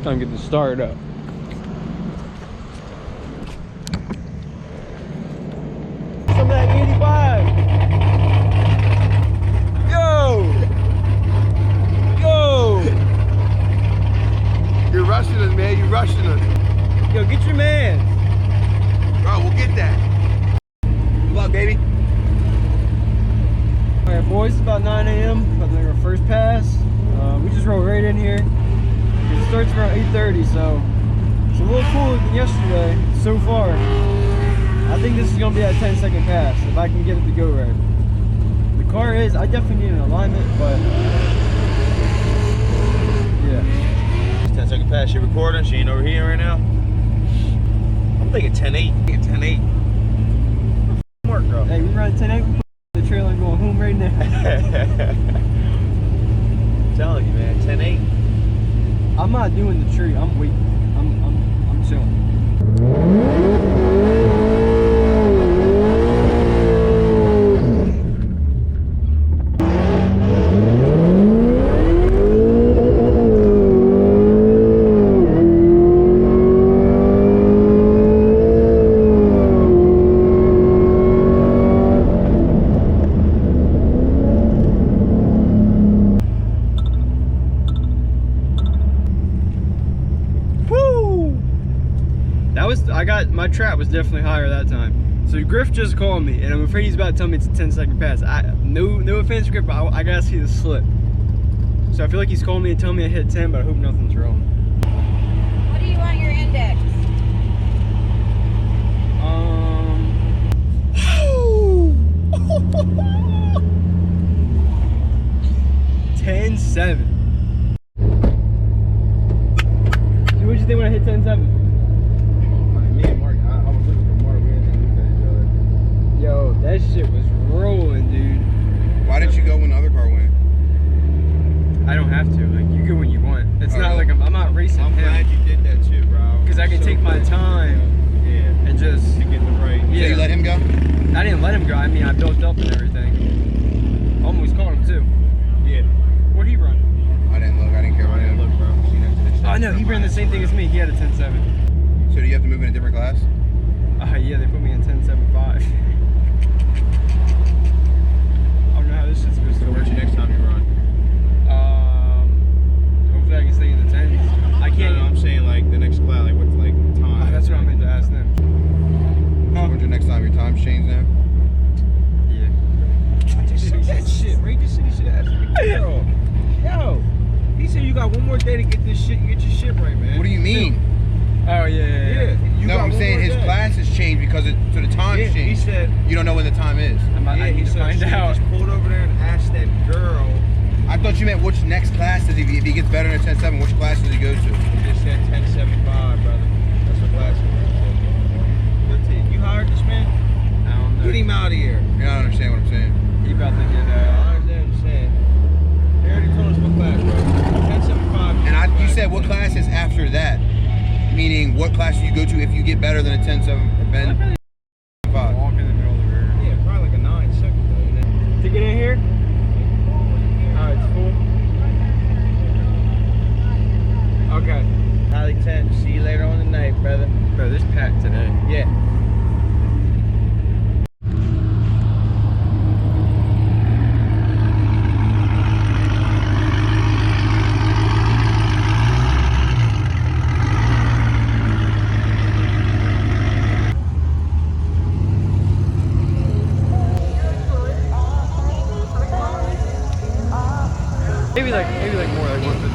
Trying to get this started up. Some of that 85. Yo! Yo! You're rushing us, man. You're rushing us. Yo, get your man. Bro, we'll get that. Good luck, baby. All right, boys, it's about 9 a.m. About to make our first pass. We just rolled right in here. It starts around 8:30, so it's a little cooler than yesterday so far. I think this is gonna be a 10-second pass if I can get it to go right. The car is, I definitely need an alignment, but yeah. 10-second pass. She recording? She ain't over here right now? I'm thinking 10-8. 10-8. Mark, bro. Hey, we run 10-8. The trailer and going home right now. I'm telling you, man. 10-8. I'm not doing the tree. I'm waiting. I'm chilling. My trap was definitely higher that time. So Griff just called me, and I'm afraid he's about to tell me it's a 10-second pass. No offense, Griff, but I gotta see the slip. So I feel like he's calling me and telling me I hit 10, but I hope nothing's wrong. What do you want your index? 10-7. So what'd you think when I hit 10-7? Yo, that shit was rolling, dude. Why didn't you go when the other car went? I don't have to. Like, you go when you want. It's not like I'm not racing him. I'm glad you did that too, bro. Because I can take my time and just to get the right. Yeah. So you let him go? I didn't let him go. I mean, I built up and everything. Almost caught him too. Yeah. What'd he run? I didn't look. I didn't care. I didn't look, bro. Oh no, he ran the same thing as me. He had a 10-7. So do you have to move in a different class? Yeah, they put me in 10-7-5. This shit's supposed to So work. where's your next time you run? Hopefully I can stay in the 10s. I can't. No, I'm saying like the next class, like what's like time? That's what I meant to ask them. So when's your next time? Your time's changed now? Yeah. I just said that shit, right? This shit should ask me. Yo, he said you got one more day to get this shit, get your shit right, man. What do you mean? Oh yeah. No, I'm saying his class has changed because the time's changed. He said you don't know when the time is. I need to find out. Just pulled over there and asked that girl. I thought you meant which next class does he, if he gets better than 10-7, which class does he go to? He just said 1075, brother. That's what class he went to. You hired this man? I don't know. Get him out of here. You don't understand what I'm saying. He about to get I understand. They already told us what class, bro. 1075. And you said what class is after that? Meaning, what class do you go to if you get better than a 10-7 or Ben? walk in the middle of the river. Yeah, probably like a 9 second. To get in here? Oh, it's full. Okay. Highly 10. See you later on tonight, brother. Bro, this packed today. Yeah. Maybe like more like 150.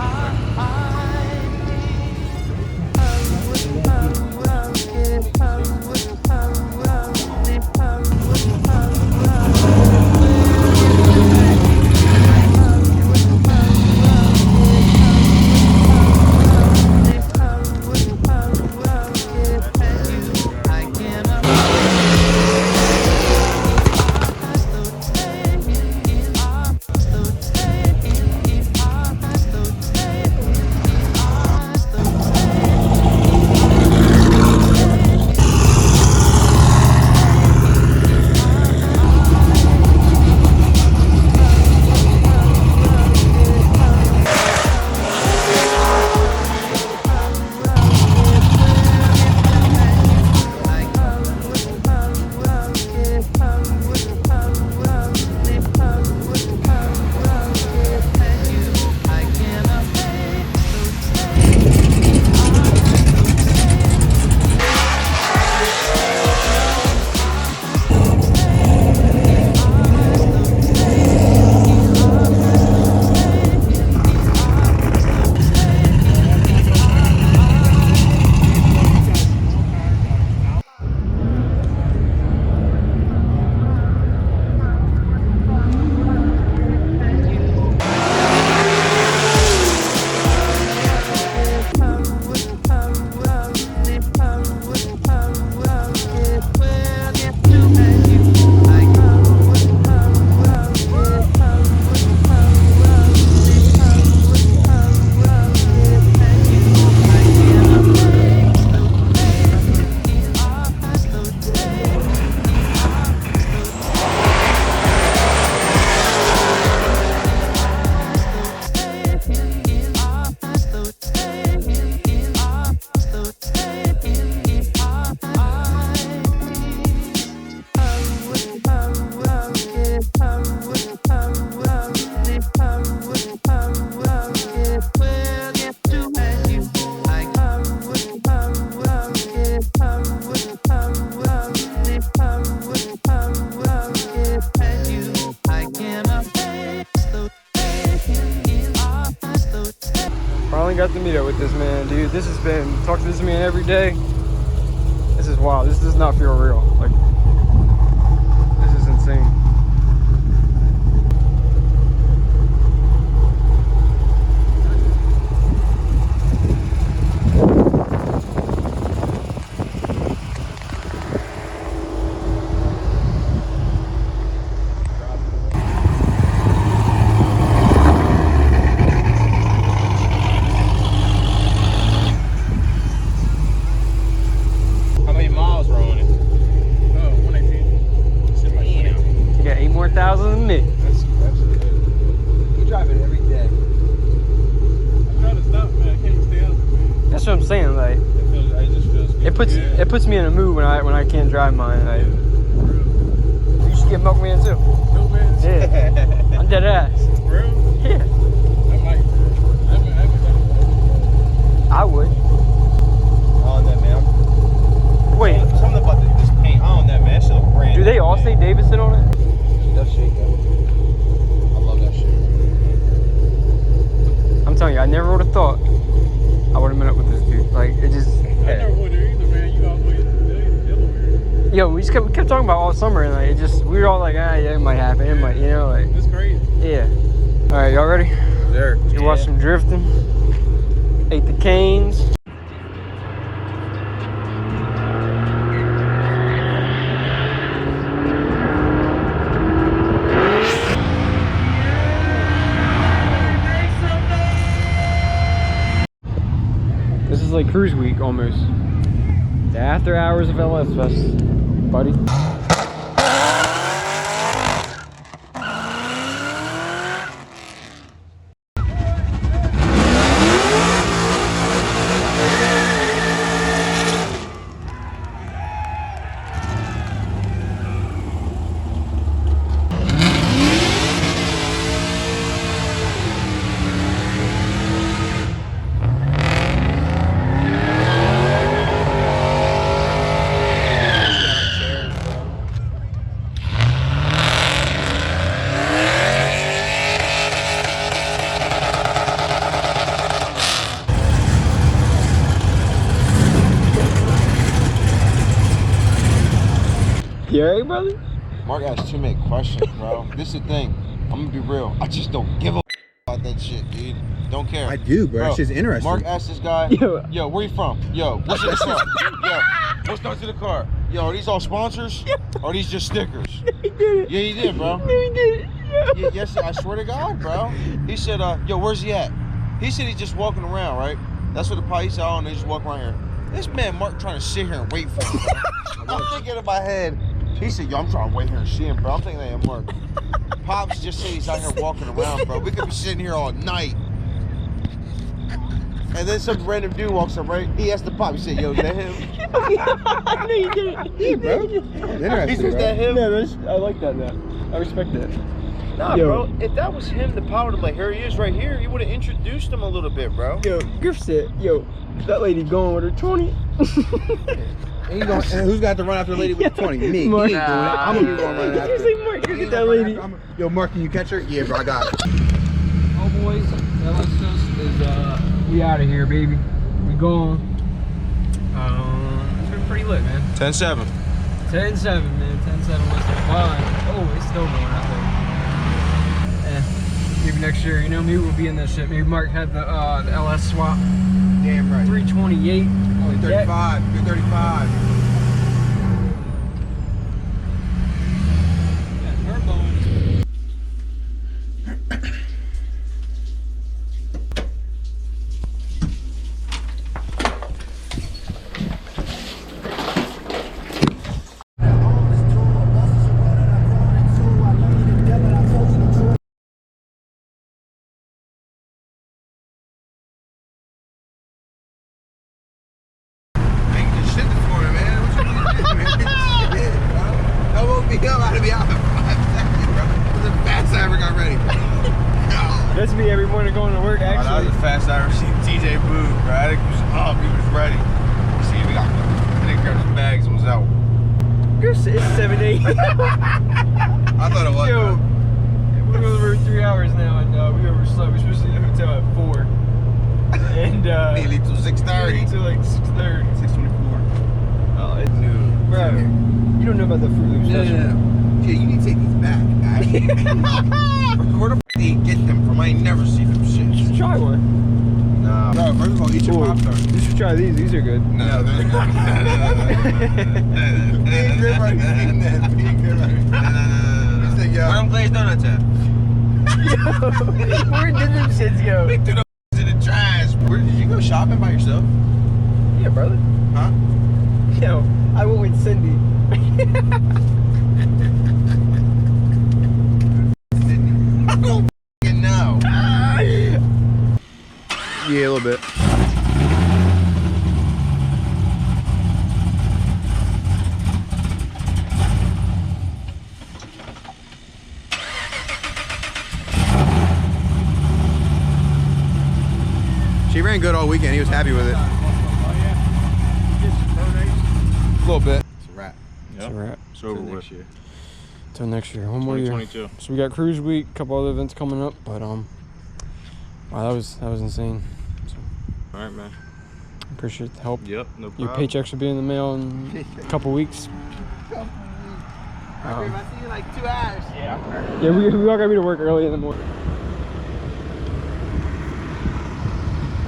meet up with this man, dude. This has been, talk to this man every day. This is wild. This does not feel real. Like, this is insane. That's what I'm saying. Like, it just feels good. It puts me in a mood when I can't drive mine. Like, you should get Milkman too. Milkman? Yeah, I'm dead ass. For real? Yeah, I might. I would. On that, man. Wait, Something about this paint on that, man. That shit look brand do they all say Davidson on it? That shit, I love that shit. I'm telling you, I never would have thought I would have met up with this dude. Like, it just. I never would have either, man. You always Delaware. Yo, we just kept talking about all summer, and like, it just, we were all like, ah, yeah, it might happen. It might, you know, like. It's crazy. Yeah. All right, y'all ready? There. You watch some drifting. Ate the canes. This is like cruise week almost. The after hours of LS Fest, buddy. You alright, brother? Mark asked too many questions, bro. This is the thing. I'm gonna be real. I just don't give a about that shit, dude. Don't care. I do, bro. That shit's interesting. Mark asked this guy, yo, where you from? Yo, what's in the car? Yo, what's done to the car? Yo, are these all sponsors? Or are these just stickers? He did it. Yeah, he did, bro. No, he did it. Yeah, yes, I swear to God, bro. He said, yo, where's he at? He said he's just walking around, right? That's what the pilot said, oh, and they just walk around here. This man, Mark, trying to sit here and wait for him, bro. I'm thinking in my head, he said, yo, I'm trying to wait here and see him, bro. I'm thinking, hey, Mark, Pops just said he's out here walking around, bro. We could be sitting here all night. And then some random dude walks up, right? He asked the Pop, he said, yo, is that him? No, you didn't. Yeah, bro. Interesting, He said, is bro. that him? No, I like that now. I respect that. Nah, Yo. bro, if that was him, the pilot would like, here he is right here, you would have introduced him a little bit, bro. Yo, Griff said, yo, that lady going with her 20. And who's got to run after the lady with the 20? Me. Mark. He ain't doing it. I'm gonna be going right after. Seriously, Mark, go get that lady. Yo, Mark, can you catch her? Yeah, bro, I got it. Oh, boys, LS Fest is, we out of here, baby. We gone. It's been pretty lit, man. 10-7. 10-7, man. 10-7 was the fun. Oh, it's still going out there. Maybe next year, you know, maybe we'll be in that shit. Maybe Mark had the LS swap. Damn right. 328. Only 35. Good 35. That's me every morning going to work, actually. That was the fastest I ever seen TJ move, bro. I think he was up, he was ready. See, we got, I think he grabbed his bags and was out. It's 7-8. I thought it was. Yo, we're over 3 hours now, and we overslept. We're supposed to be in the hotel at 4. and Nearly till 6:30. to like 6:30. 6:24. Oh, it's No. bro. You don't know about the Fruit Loops. No. Yeah, you need to take these back. Where the f did you get them from? I ain't never seen them shit. Just try one. Nah. No, first of all, eat your Cool. Pop-Tart. You should try these. These are good. No, they're not. Being good right now. Being good right now. He said, yo. Where them glazed donuts at? Where did them shits go? They threw them in the trash. Where did you go shopping by yourself? Yeah, brother. Huh? Yo, I went with Cindy. I don't f***ing know. Yeah, a little bit. She ran good all weekend. He was happy with it. Oh, yeah. Just pronate. A little bit. It's a wrap. It's a wrap. It's over with. Till next year. One more year. 2022. So we got cruise week, a couple other events coming up, but wow, that was insane. So All right, man. appreciate the help. Yep, no problem. Your paycheck should be in the mail in a couple weeks. I'll see you in like 2 hours. Yeah, we all gotta be to work early in the morning.